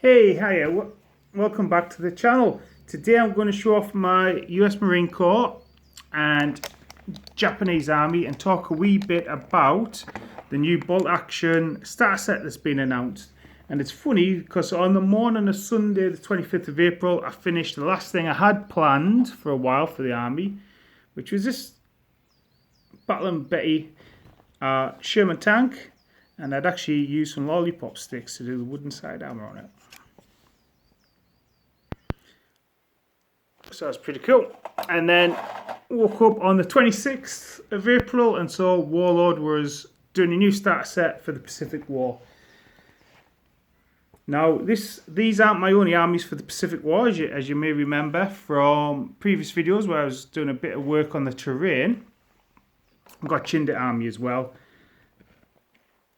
Hey, hiya, welcome back to the channel. Today I'm going to show off my US Marine Corps and Japanese Army and talk a wee bit about the new bolt action starter set that's been announced. And it's funny because on the morning of Sunday the 25th of April I finished the last thing I had planned for a while for the Army, which was this Battle & Betty Sherman tank, and I'd actually used some lollipop sticks to do the wooden side armour on it. So that's pretty cool. And then woke up on the 26th of April and saw Warlord was doing a new starter set for the Pacific War. Now these aren't my only armies for the Pacific War, as you may remember from previous videos where I was doing a bit of work on the terrain. I've got Chindit army as well.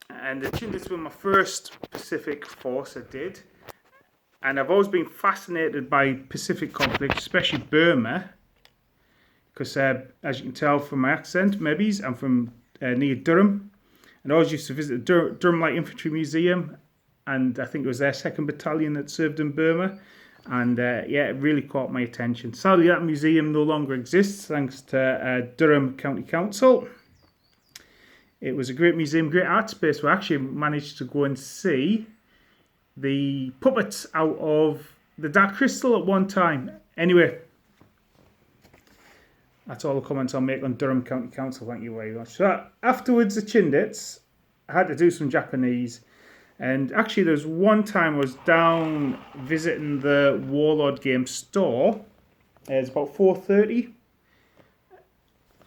And the Chindits were my first Pacific force I did. And I've always been fascinated by Pacific conflict, especially Burma. Because as you can tell from my accent, maybe, I'm from near Durham. And I always used to visit the Durham Light Infantry Museum. And I think it was their 2nd Battalion that served in Burma. And yeah, it really caught my attention. Sadly, that museum no longer exists, thanks to Durham County Council. It was a great museum, great art space. We actually managed to go and see the puppets out of the Dark Crystal at one time. Anyway, that's all the comments I'll make on Durham County Council. Thank you very much. So afterwards, the Chindits, I had to do some Japanese. And actually, there was one time I was down visiting the Warlord game store. It's about 4:30.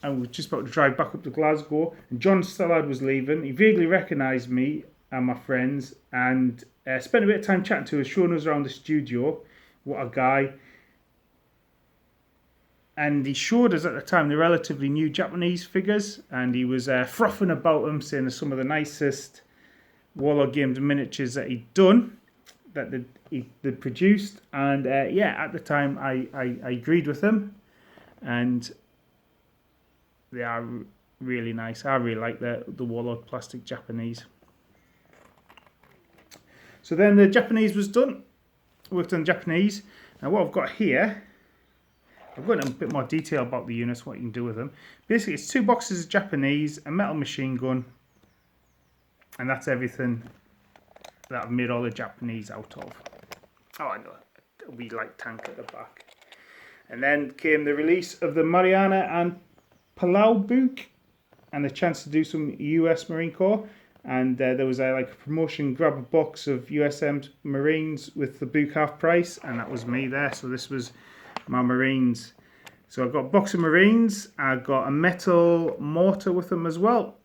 I was just about to drive back up to Glasgow. And John Stallard was leaving. He vaguely recognised me and my friends. And spent a bit of time chatting to us, showing us around the studio. What a guy. And he showed us at the time the relatively new Japanese figures. And he was frothing about them, saying they're some of the nicest Warlord Games miniatures that he'd done, that they'd produced. And yeah, at the time I agreed with him. And they are really nice. I really like the Warlord plastic Japanese. So then the Japanese was done. Worked on Japanese. Now what I've got here, I've got a bit more detail about the units, what you can do with them. Basically it's 2 boxes of Japanese, a metal machine gun, and that's everything that I've made all the Japanese out of. Oh, I know, a wee light tank at the back. And then came the release of the Mariana and Palau book, and the chance to do some US Marine Corps. And there was like a promotion, grab a box of USM Marines with the book half price, and that was me there. So this was my Marines. So I've got a box of Marines. I've got a metal mortar with them as well.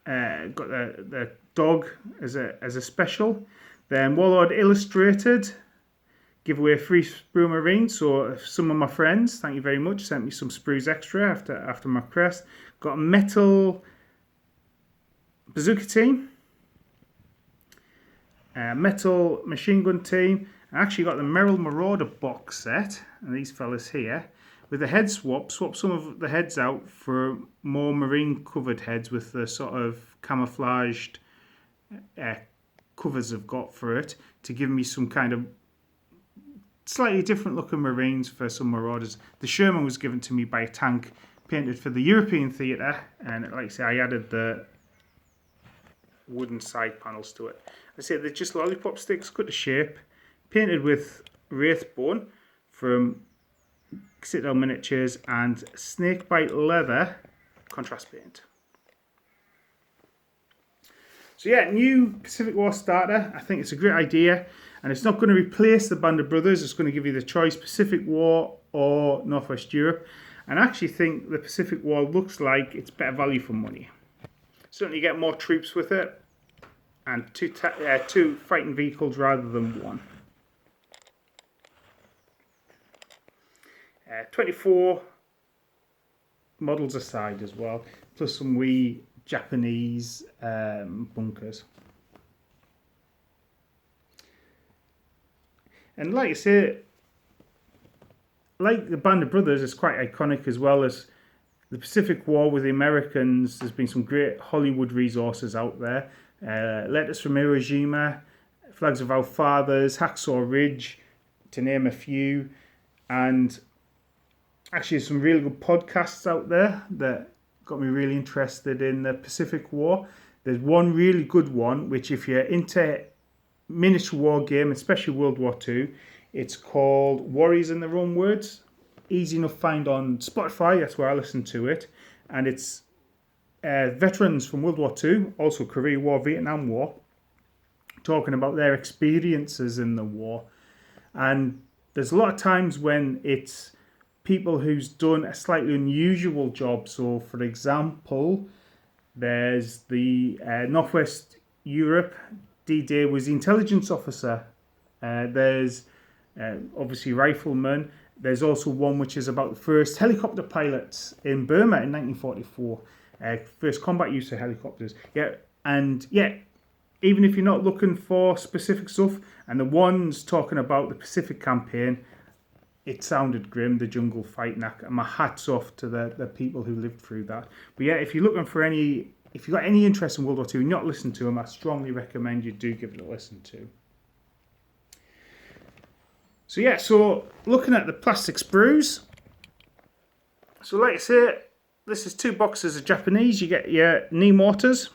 Got the dog as a special. Then Warlord Illustrated, give away a free sprue Marine. So some of my friends, thank you very much, sent me some sprues extra after my press. Got a metal bazooka team, metal machine gun team. I actually got the Merrill Marauder box set, and these fellas here, with a head swap some of the heads out for more marine covered heads with the sort of camouflaged covers I've got for it, to give me some kind of slightly different looking Marines for some Marauders. The Sherman was given to me by a tank painted for the European theatre, and like I say, I added the wooden side panels to it. I say they're just lollipop sticks, cut to shape, painted with Wraithbone from Citadel Miniatures and Snakebite Leather contrast paint. So yeah, new Pacific War starter. I think it's a great idea, and it's not going to replace the Band of Brothers. It's going to give you the choice, Pacific War or Northwest Europe. And I actually think the Pacific War looks like it's better value for money. Certainly get more troops with it, and two fighting vehicles rather than one. 24 models aside as well, plus some wee Japanese bunkers. And like I say, like the Band of Brothers, it's quite iconic as well as the Pacific War with the Americans. There's been some great Hollywood resources out there. Letters from Iwo Jima, Flags of Our Fathers, Hacksaw Ridge, to name a few. And actually some really good podcasts out there that got me really interested in the Pacific War. There's one really good one, which if you're into miniature war game, especially World War II, it's called Warriors in Their Own Words. Easy enough find on Spotify, that's where I listen to it. And it's veterans from World War II, also Korea War, Vietnam War, talking about their experiences in the war. And there's a lot of times when it's people who's done a slightly unusual job. So, for example, there's the Northwest Europe, D-Day was the intelligence officer. There's obviously riflemen. There's also one which is about the first helicopter pilots in Burma in 1944. First combat use of helicopters. Yeah, and yeah, even if you're not looking for specific stuff, and the ones talking about the Pacific campaign, it sounded grim, the jungle fight, and my hat's off to the people who lived through that. But yeah, if you're looking for if you've got any interest in World War II and not listened to them, I strongly recommend you do give it a listen to. So yeah, so looking at the plastic sprues. So like I say, this is 2 boxes of Japanese. You get your knee mortars,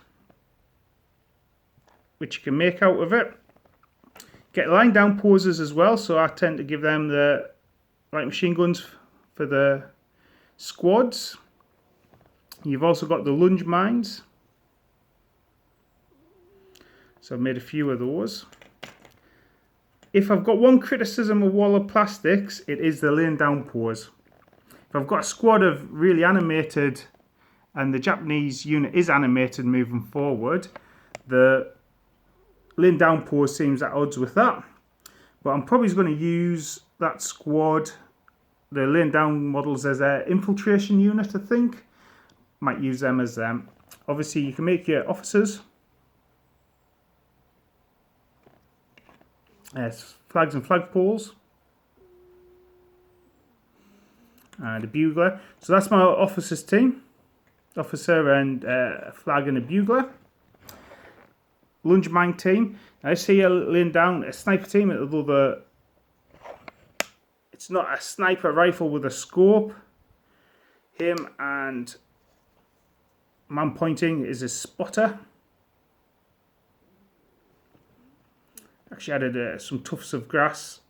which you can make out of it. Get line down posers as well, so I tend to give them the light machine guns for the squads. You've also got the lunge mines. So I've made a few of those. If I've got one criticism of Waller Plastics, it is the laying down pose. If I've got a squad of really animated, and the Japanese unit is animated moving forward, the laying down pose seems at odds with that. But I'm probably going to use that squad, the laying down models, as an infiltration unit, I think. Might use them as them. Obviously, you can make your officers. Flags and flagpoles. And a bugler. So that's my officers team. Officer and flag and a bugler. Lunge mine team. Now I see you laying down a sniper team, although it's not a sniper rifle with a scope. Him and man pointing is a spotter. Actually added some tufts of grass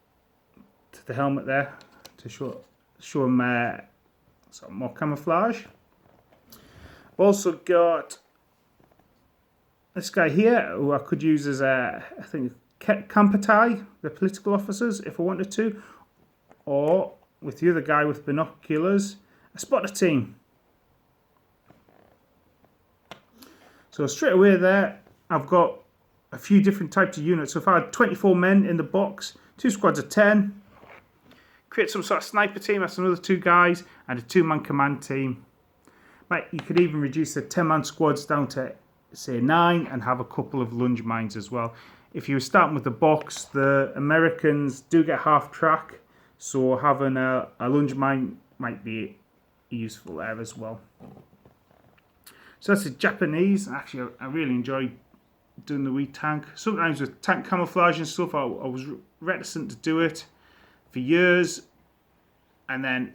to the helmet there to show him some more camouflage. I've also got this guy here, who I could use as I think, Kampatai, the political officers, if I wanted to. Or, with the other guy with binoculars, a spotter team. So straight away there, I've got a few different types of units. So if I had 24 men in the box, 2 squads of 10, create some sort of sniper team, that's another 2 guys, and a 2-man command team. Right, you could even reduce the 10-man squads down to, say, 9 and have a couple of lunge mines as well. If you were starting with the box, the Americans do get half track, so having a lunge mine might be useful there as well. So that's the Japanese. Actually, I really enjoy doing the wee tank. Sometimes with tank camouflage and stuff, I was reticent to do it for years, and then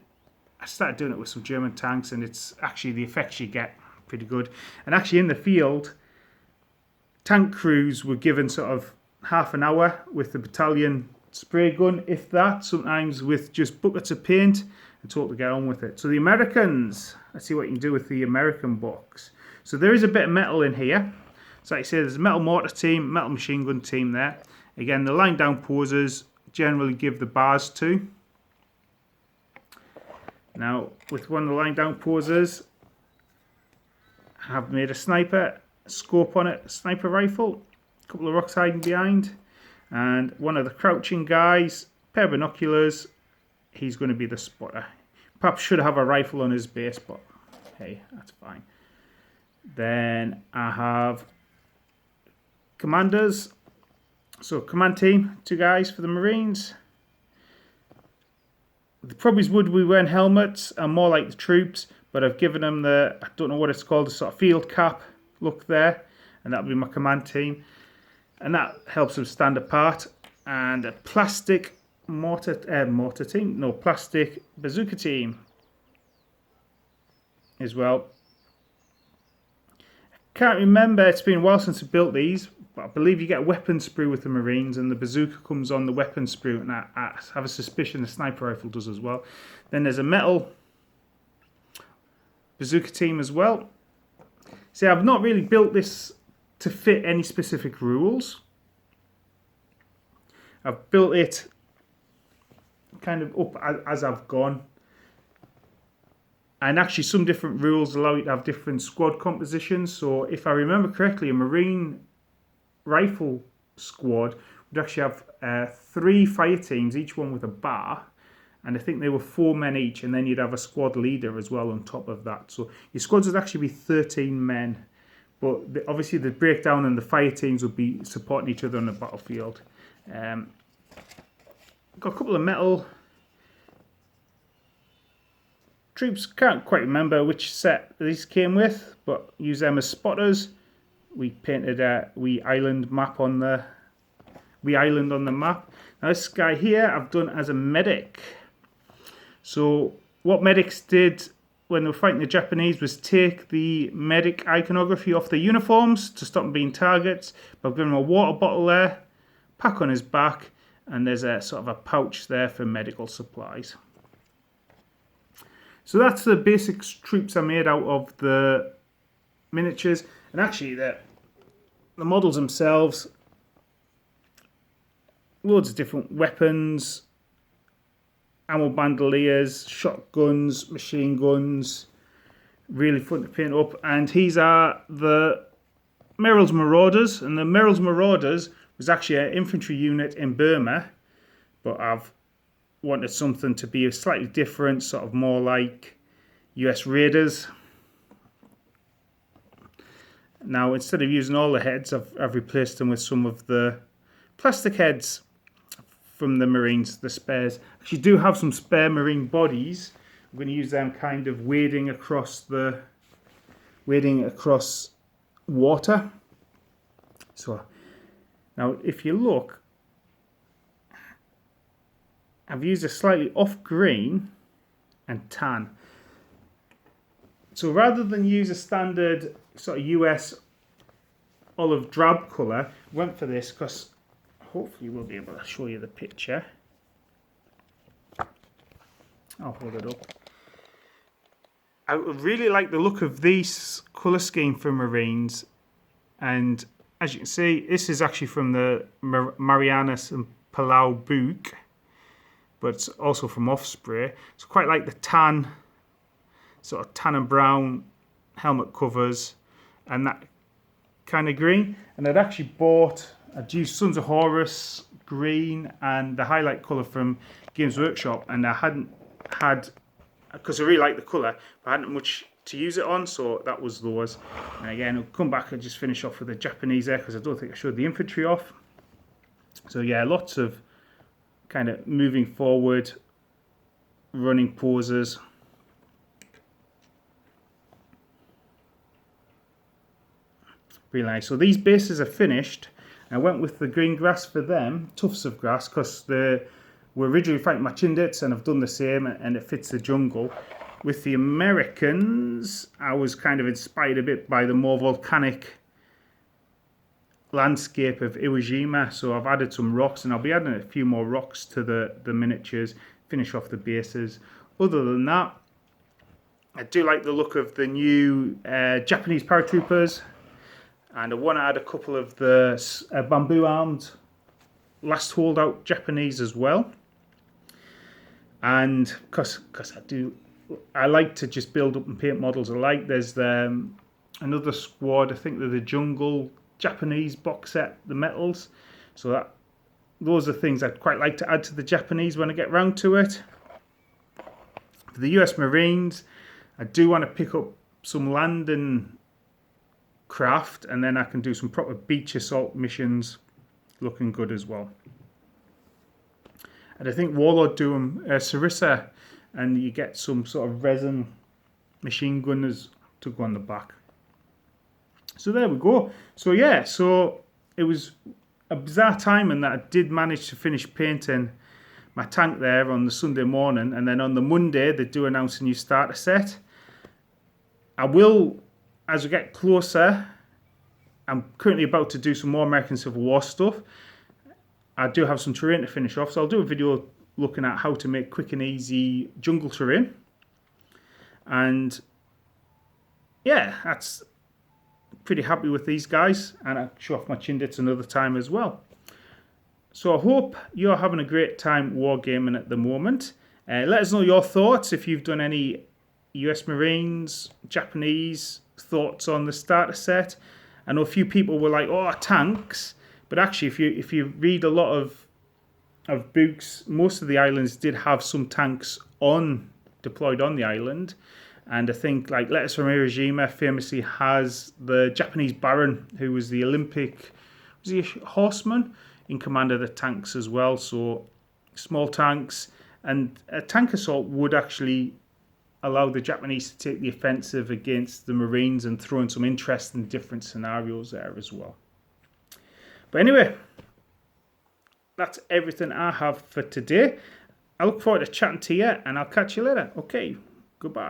I started doing it with some German tanks, and it's actually the effects you get pretty good. And actually in the field, tank crews were given sort of half an hour with the battalion spray gun, if that, sometimes with just buckets of paint, and told to get on with it. So the Americans, let's see what you can do with the American box. So there is a bit of metal in here. So like I say, there's a metal mortar team, metal machine gun team there. Again, the line down posers generally give the bars to. Now, with one of the line down posers, I have made a sniper, a scope on it, a sniper rifle, a couple of rocks hiding behind, and one of the crouching guys, pair of binoculars, he's going to be the spotter. Perhaps should have a rifle on his base, but hey, that's fine. Then I have commanders. So command team, 2 guys for the Marines. They probably would be wearing helmets and more like the troops, but I've given them the, I don't know what it's called, the sort of field cap look there, and that'll be my command team. and that helps them stand apart. And a plastic plastic bazooka team as well. Can't remember, it's been a while since I built these, but I believe you get a weapon sprue with the Marines, and the bazooka comes on the weapon sprue, and I have a suspicion the sniper rifle does as well. Then there's a metal bazooka team as well. See, I've not really built this to fit any specific rules. I've built it kind of up as I've gone. And actually some different rules allow you to have different squad compositions. So if I remember correctly, a Marine rifle squad would actually have 3 fire teams, each one with a bar. And I think they were 4 men each, and then you'd have a squad leader as well on top of that. So your squads would actually be 13 men. But obviously the breakdown and the fire teams would be supporting each other on the battlefield. Got a couple of metal troops. Can't quite remember which set these came with, but use them as spotters. We painted a wee island on the map. Now this guy here I've done as a medic. So what medics did when they were fighting the Japanese was take the medic iconography off their uniforms to stop them being targets. But I've given him a water bottle there, pack on his back, and there's a sort of a pouch there for medical supplies. So that's the basic troops I made out of the miniatures. And actually the models themselves, loads of different weapons, ammo bandoliers, shotguns, machine guns. Really fun to paint up. And these are the Merrill's Marauders. And the Merrill's Marauders was actually an infantry unit in Burma, but I've wanted something to be slightly different, sort of more like US Raiders. Now, instead of using all the heads, I've replaced them with some of the plastic heads from the Marines, the spares. Actually do have some spare Marine bodies. I'm going to use them kind of wading across water. So now if you look, I've used a slightly off green and tan. So rather than use a standard sort of US olive drab colour, I went for this because hopefully we'll be able to show you the picture. I'll hold it up. I really like the look of this colour scheme for Marines, and as you can see, this is actually from the Marianas and Palau book, but it's also from Offspray. So quite like the tan, sort of tan and brown helmet covers and that kind of green. And I'd used Sons of Horus green and the highlight colour from Games Workshop, and I hadn't had, because I really like the colour, but I hadn't much to use it on, so that was those. And again, I'll come back and just finish off with the Japanese there, because I don't think I showed the infantry off. So yeah, lots of kind of moving forward, running poses. Really nice. So these bases are finished. I went with the green grass for them, tufts of grass, because they were originally fighting Machindits, and I've done the same, and it fits the jungle. With the Americans, I was kind of inspired a bit by the more volcanic landscape of Iwo Jima, so I've added some rocks, and I'll be adding a few more rocks to the miniatures, finish off the bases. Other than that, I do like the look of the new Japanese paratroopers, and I want to add a couple of the bamboo armed last holdout Japanese as well. And because I like to just build up and paint models alike. There's another squad, I think they're the Jungle Japanese box set, the metals. So those are things I'd quite like to add to the Japanese when I get round to it. For the US Marines, I do want to pick up some landing craft, and then I can do some proper beach assault missions looking good as well. And I think Warlord do them Sarissa, and you get some sort of resin machine gunners to go on the back. So there we go. So yeah, so it was a bizarre timing that I did manage to finish painting my tank there on the Sunday morning, and then on the Monday they do announce a new starter set. I will, as we get closer, I'm currently about to do some more American Civil War stuff. I do have some terrain to finish off, so I'll do a video looking at how to make quick and easy jungle terrain. And yeah, that's pretty happy with these guys, and I'll show off my Chindits another time as well. So I hope you're having a great time wargaming at the moment. Let us know your thoughts if you've done any US Marines, Japanese thoughts on the starter set. I know a few people were like, oh, tanks, but actually if you read a lot of books, most of the islands did have some tanks deployed on the island. And I think like Letters from Iwo Jima famously has the Japanese Baron, who was the Olympic, was he a horseman, in command of the tanks as well. So small tanks, and a tank assault would actually allow the Japanese to take the offensive against the Marines and throw in some interesting different scenarios there as well. But anyway, that's everything I have for today. I look forward to chatting to you, and I'll catch you later. Okay, goodbye.